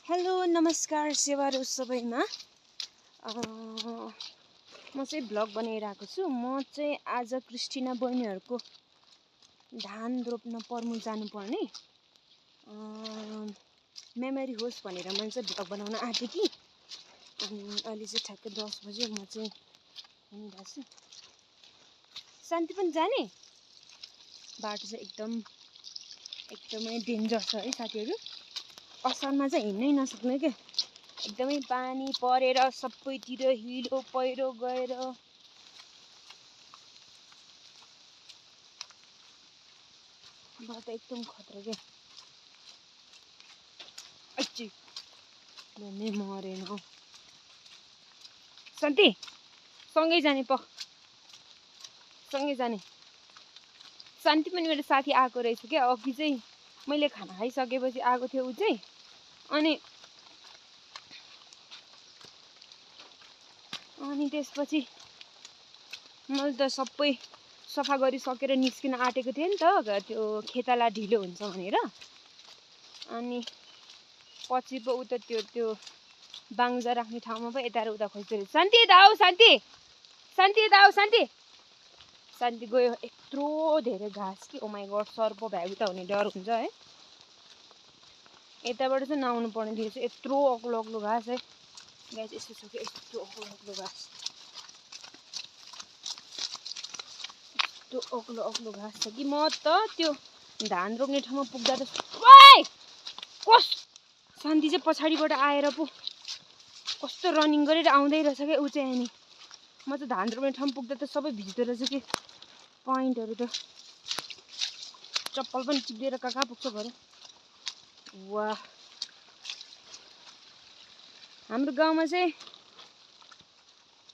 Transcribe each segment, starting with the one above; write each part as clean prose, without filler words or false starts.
Hello नमस्कार सेवारु सबैमा म चाहिँ भ्लग बनाइरहेको छु। म चाहिँ आज क्रिस्टिना बहिनीहरुको धान रोप्न पर्मु जानुपर्ने मेमोरी होस् भनेर मैले चाहिँ भ्लग बनाउन आँटे कि अनि अहिले चाहिँ ठ्याक्कै 10 बजे म चाहिँ हिँडिरहेको छु। शान्ति पनि जाने बाटो चाहिँ एकदमै डेन्जर छ है साथीहरु। असारमा चाहिँ हिँड्नै नसक्ने के एकदमै पानी परेर सबैतिर हिलो पहिरो गएर बाटो एकदम खतरा के अच्छी भन्ने मरेन। शान्ति सँगै जाने सँगै जाने। शान्ति पनि मेरो साथी आएको रहेछ के अघि चाहिँ मैले खाना खाइसकेपछि आएको थियो उ चाहिँ अनि त्यसपछि मैले त सबै सफा गरिसकेर निस्किन आँटेको थिएँ नि त त्यो खेताला ढिलो हुन्छ भनेर। अनि पछि पो उता त्यो बाङ्जा राख्ने ठाउँमा पो यता र उता खोज्दै रहेछ। शान्ति यता आऊ, शान्ति यता आऊ, शान्ति गयो। यत्रो धेरै घाँस कि ओ माइ गॉड सर्प भ्यागुता हुने डर हुन्छ है। यताबाट चाहिँ नआउनु पर्ने थियो। यत्रो अग्लो घाँस है गाइस, यस्तो छ कि यस्तो अग्लो घाँस, यस्तो अग्लो घाँस छ कि म त त्यो धान रोप्ने ठाउँमा पुग्दा त ओइ कस शान्ति चाहिँ पछाडिबाट आएर पो कस्तो रनिङ गरेर आउँदै रहेछ के उ चाहिँ। अनि म चाहिँ धान रोप्ने ठाउँ पुग्दा त सबै भिज्दो रहेछ कि पॉइन्टहरु त चप्पल पनि चिप्लेर कहाँ पुग्छ भरे। वाह, हाम्रो गाउँमा चाहिँ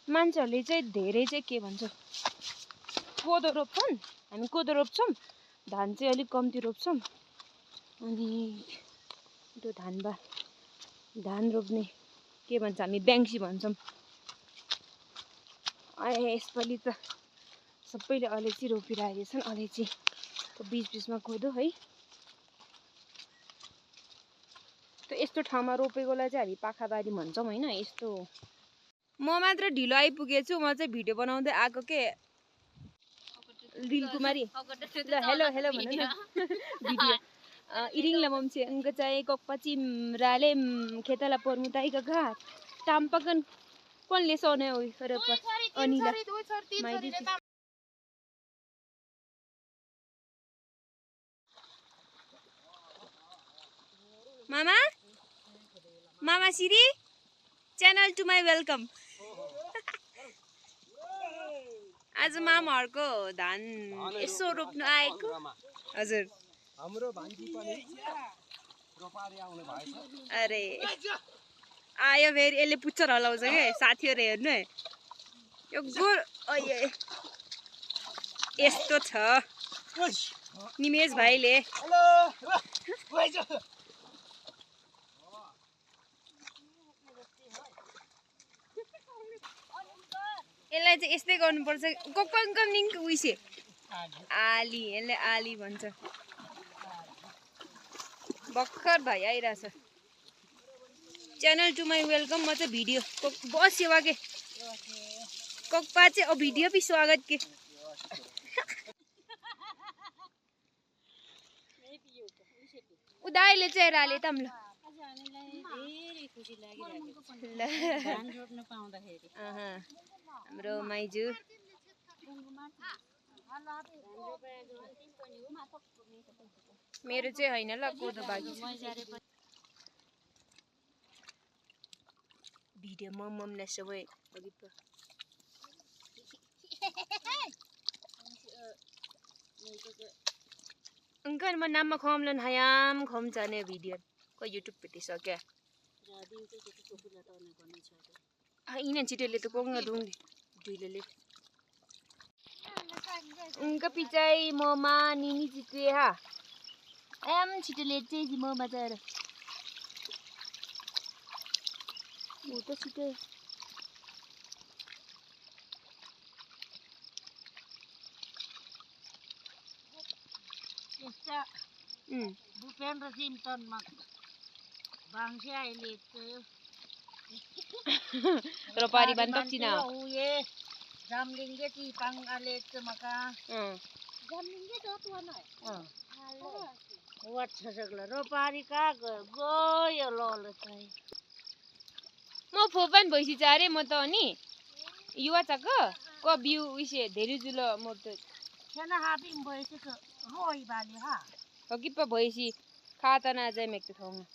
मान्छेहरूले चाहिँ धेरै चाहिँ के भन्छ कोदो रोप्छन्। हामी कोदो रोप्छौँ, धान चाहिँ अलिक कम्ती रोप्छौँ। अनि त्यो धान रोप्ने के भन्छ हामी ब्याङ्सी भन्छौँ। यसपालि त सबैले अलैँची रोपिरहेको छन्। अलैँचीको बीचमा कोदो है। त्यो यस्तो ठाउँमा रोपेकोलाई चाहिँ हामी पाखाबारी भन्छौँ हैन। यस्तो म मात्र ढिलो आइपुगेछु। म चाहिँ भिडियो बनाउँदै आएको के दिलकुमारी ल हेलो भन्नु न भिडियो इरिङ लमम्से अंगचाय कोकपाची राले खेतला पर्मुताई का ताम्पकन कोनले सोने होई खरप अनिला माइदी मामा सिरी च्यानल टु माई वेलकम। आज मामाहरुको धान यसो रोप्न आएको। हजुर हाम्रो भान्जी पनि रोपारी आउने भएछ। अरे आयो फेरि यसले पुच्छर हलाउँछ के साथीहरु हेर्नु है। यो गोर अये यस्तो छ निमेश भाइले। हेलो यसलाई चाहिँ यस्तै गर्नुपर्छ। कोकङ्कम उइसे आली यसले आली भन्छ। भर्खर भाइ आइरहेछ। Channel to my welcome. म चाहिँ भिडियो बहुत सेवा के कोकपा चाहिँ भिडियो भी स्वागत के उदाइले चाहिँ राले तम ल धेरै खुसी लागिरहेको छ धान रोप्न पाउँदाखेरि। हाम्रो माइजू मेरो चाहिँ हैन ल कोदो बाँकी छ। भिडियो मम्मले सबै अंकल म नाममा खमलन हयाम खम जाने भिडियो को युट्युब पे सक्या इने छिटेले त कोंगा दुंग ढिलेले उनका पिचाई ममा निनी जिते हा एम छिटेले चाहिँ म बजार वो तो छिटे Bhupendra Singh Ropari bantok Cina. Jamlingge ti pang alet maka. Jamlingge do tuan ai. Wat sagla ropari ka goyo lol sai. म फोपान भइसी चारे म त अनि युवा चक को बिउ उसे धेरै जुल म त Kana habing भइसी क रोइ बाली हा. हकि प भइसी खाता ना जाय मेक त ठाउँमा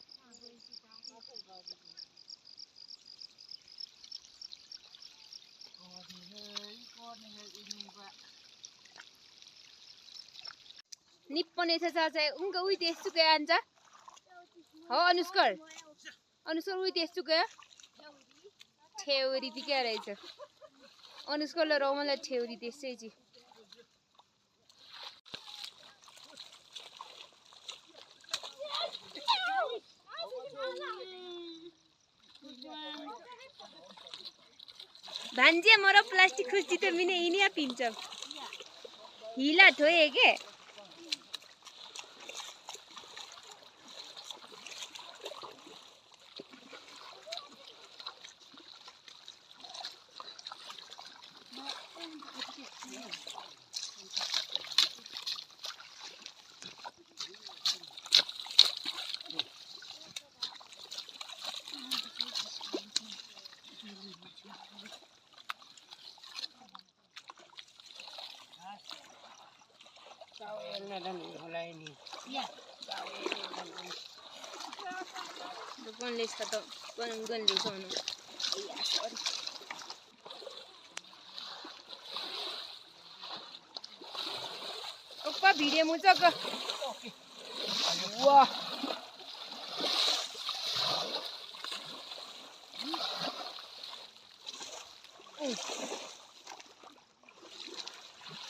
निप्पने छ चाचा उनका उही देश चुके आन्छ हो अनुस्कर उही देश चुके ठेउरी दिके रहेछ अनुस्करले रमला ठेउरी त्यसै छि भान्जे मरो प्लास्टिक खुस्ती त मिने इनिया पिन्छ हिला ठोए के Bukan les kata bukan les ono. Iya, sorry. Opa video mo jaga. Okay. Wah.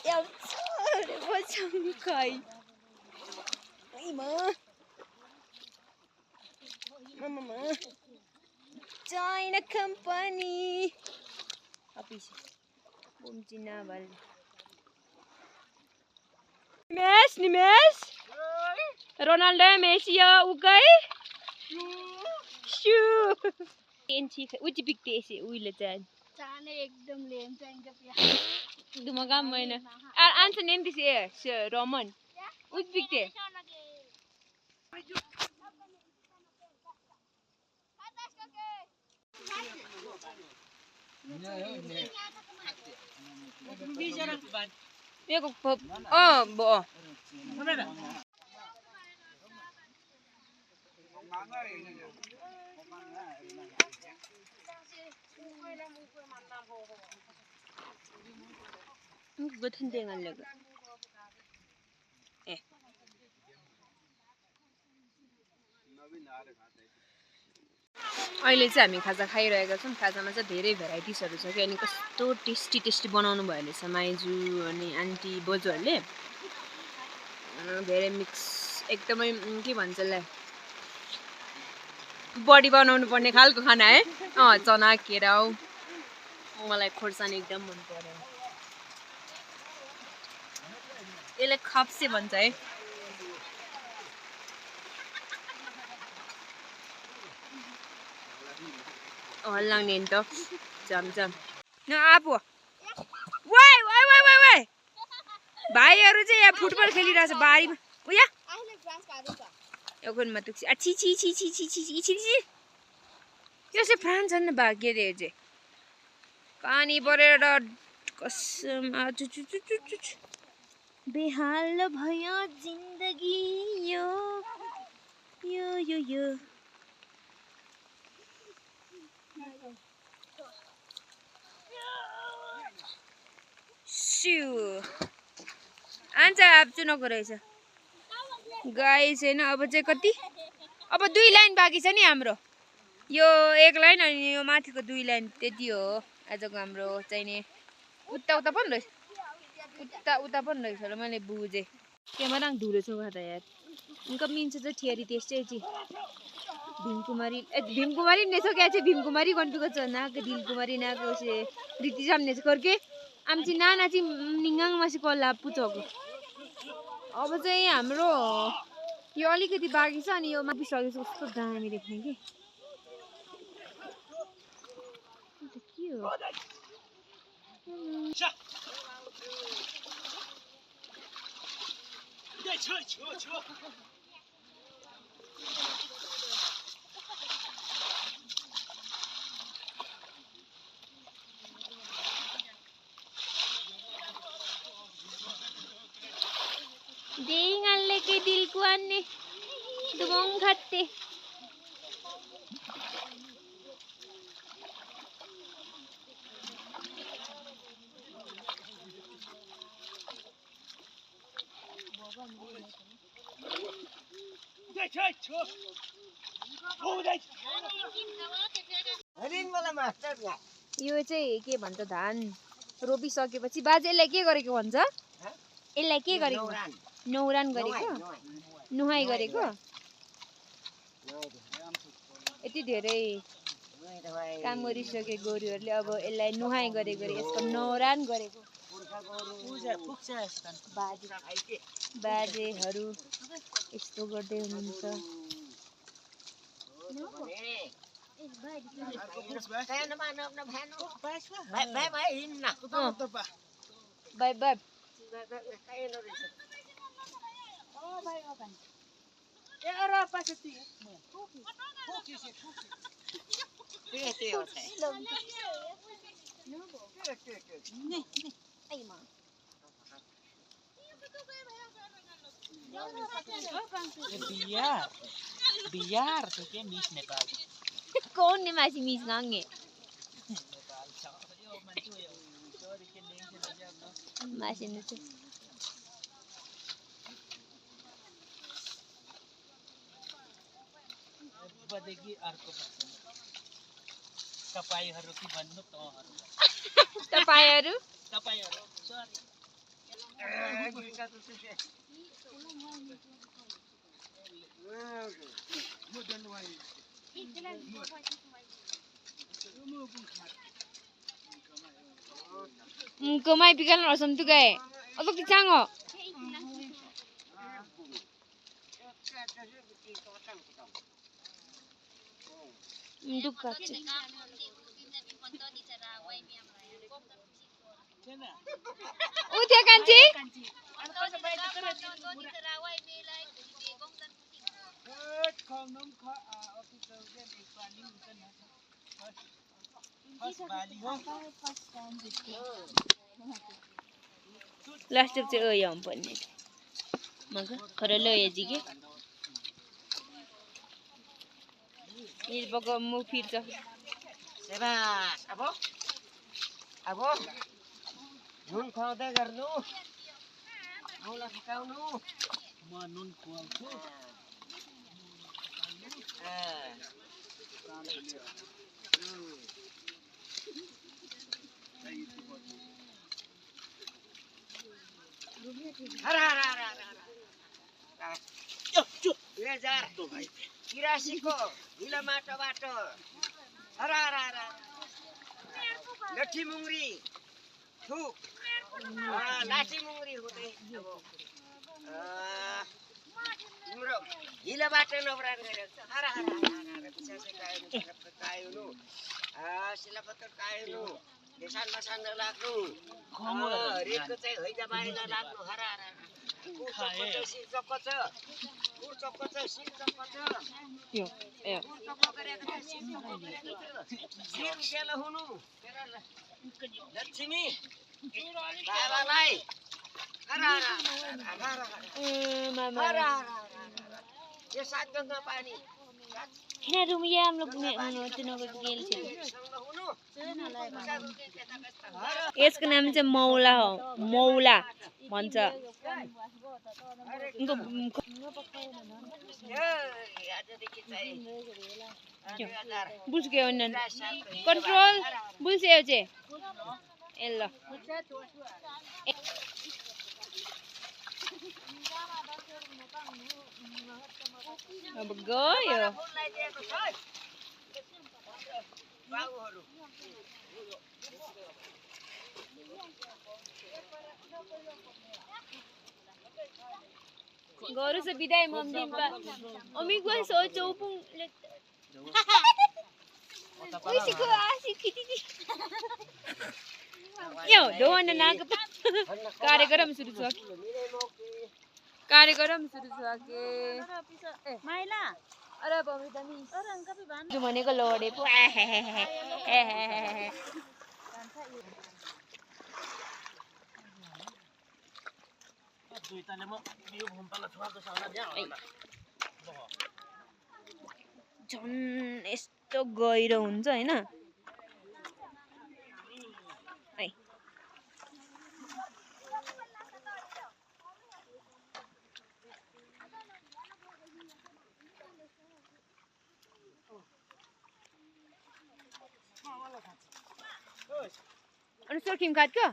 Ya, sorry, macam kai. Ai ma. Mama. Join a company. Apa sih? Bom Cina bal. Nimes. Ronaldo Messi ya ugai. Shoo. Enci uji big tesi uile jan. Chane ekdam lem चाहिन्छ पिया. Dumaga मैंने. Answer name this year, Roman. Uji big te. Yo ko bo. Gothen dengal lega. अहिले चाहिँ हामी खाजा खाइरहेका छौं खाजामा चाहिँ धेरै भेराइटिजहरु छ के अनि कस्तो टेस्टी बनाउनु भयो रहेछ माइजू अनि आन्टी बोजूहरुले धेरै मिक्स एकदमै के भन्छ ल बडी बनाउनु पर्ने खालको खाना है चना केराउ मलाई खोर्सानी एकदम मन पर्यो यसले खप्से भन्छ है हल्लाङ नि त जम न आबो वाइ भाइहरु चाहिँ यहाँ फुटबल खेलिरहेछ बारीमा उया अहिले फ्रान्स भादैछ एउटा मतुक्सी छी यो चाहिँ फ्रान्स हैन भाग्य दे चाहिँ पानी परेर कसम बेहाल भयो जिन्दगी यो आन्छ अब चुनावको रहेछ गाइस हैन अब चाहिँ कति अब 2 लाइन बाँकी छ नि हाम्रो यो 1 लाइन अनि यो माथिको 2 लाइन त्यति हो आजको हाम्रो चाहिने उता पनि रहेछ उता पनि रहेछ ल मैले बुझे क्यामेरा धुलो छ उहाँ त यार उनका मिन्छ चाहिँ थियरी त्यस्तै छि भीमकुमारी ने सो क्या छ भीमकुमारी गन्टुको छ नाक दिलकुमारी नाक उसे रीति सामने से करके आमची नाना चाहिँ निंगाङ मासी कोला पुचको अब चाहिँ हाम्रो यो अलिकति बाँकी छ अनि यो मापिसकेपछि कस्तो दामी देख्ने कि के हो Dingan lagi dilkuan nih, dumong khati. यो चाहिँ के भन्छ धान रोपिसकेपछि बाजेले के गरेको भन्छ यसलाई के गरेको नौरान गरेको नुहाई गरेको यति धेरै काम गरिसके गोरुहरूले अब यसलाई नुहाई गरेको यसको नौरान गरेको बाजेहरू यस्तो गर्दै हुनुहुन्छ बाई बाई बिहार से के मिस नेपाल कौन ने मासी मिस गांगे मासी ने चाहिँ बदेगी अर्को तपाईहरु के भन्नु तहरु तपाईहरु sorry Kumai pikan rasam tu gay. Atau kicang Nduk kaca. Udah kanci? Last of the young pony. Maga, Corello Edgy. He's Bogo move pizza. Abo, nun kau dah garnu, mula kau nu, मनून कुआउँछु हरा 2083 को हिला माटोबाट हरा लट्ठी मुंगरी थुक लाठी मुंगरी हुँदै तिम्रो हिलाबाट नवरान गरेको छ हरा पिछासे कायनु सिलापत्तर कायनु देसान बसान लाग्नु रेतको चाहिँ हैजा बाहिर लाग्नु हरा सिर चक्क छ कुर चक्क छ सिर चक्क छ यो ए कुर चक्क गरेको छ सिर गेल हुनु लक्ष्मी बाबालाई हरा मामा ये सात गंगा पानी हैन रुम ये हम लोग ने तिनीको गेल छ यसको नाम चाहिँ मौला हो मौला भन्छ बुझ गयो न कन्ट्रोल बुझ्यो चाहिँ ए ल अब गयो गरु से बिदाई मम्दिन पा अमी गो सो चौपुङ उइसिको आसी खिटिटी यो दोन नाग कार्यक्रम सुरु छ कार्यक्रम सुरु छ के माइला अरे बमी त मिस अरे अंका भी बान जो भनेको लडे पो दुईटाले म बिउ भम्पाला छोराको साला ल्याउ झन् यस्तो गहिरो हुन्छ हैन है अनि सोखिम काटको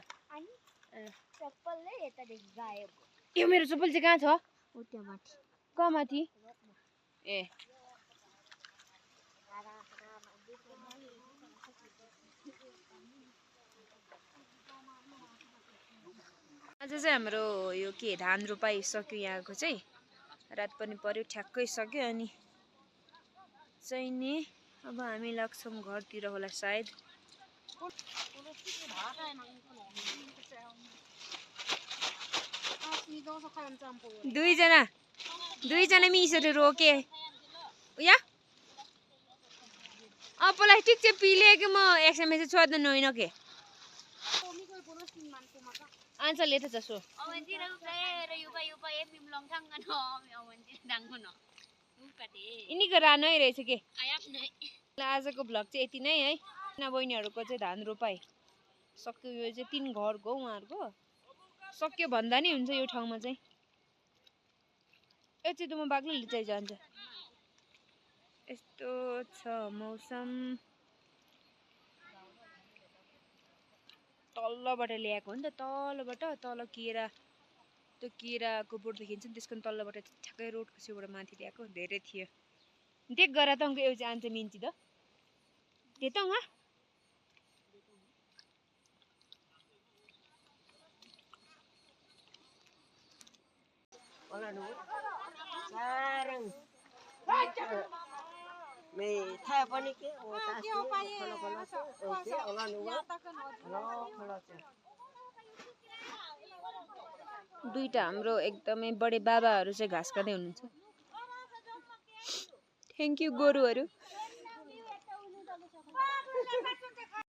चप्पलले यता देखि गायब यो मेरो चप्पल चाहिँ कहाँ छ उ त्यो माथि कहाँ माथि ए आज चाहिँ हाम्रो यो के धान रोपाइ सक्यो यहाँको चाहिँ रात पनि पर्यो ठ्याक्कै सक्यो अनि चाहिँ नि अब हामी लाग्छौँ घरतिर होला सायद दुईजना मिसहरू रोके या अपलाई ठिक चाहिँ पिले कि म एक्सएमएस छोड्दैन होइन के आन्सर लेटर छ सो यिनीको रानै रहेछ के आजको भ्लग चाहिँ यति नै है बहिनीहरूको चाहिँ धान रोपाइ सक्यो यो चाहिँ 3 घरको उहाँहरूको सक्यो भन्दा नि हुन्छ यो ठाउँमा चाहिँ यो चाहिँ म बाक्लै लिँदै जान्छ यस्तो छ मौसम तल्लोबाट ल्याएको हो नि त तलबाट तल केरा त्यो केराको बोट देखिन्छ नि त्यसको तल्लोबाट ठ्याक्कै रोडको छेउबाट माथि ल्याएको धेरै थियो देख गरा त अंक एउटा आन्छ मिन्ची त देतौँ हा Olah nu. Sarang. Me thay pani ke o ta si kholo kholo se oke olah nu. Kholo se. दुईटा हाम्रो एकदमै बडे बाबाहरू चाहिँ घाँस काट्दै हुनुहुन्छ थ्यांक यू गोरुहरू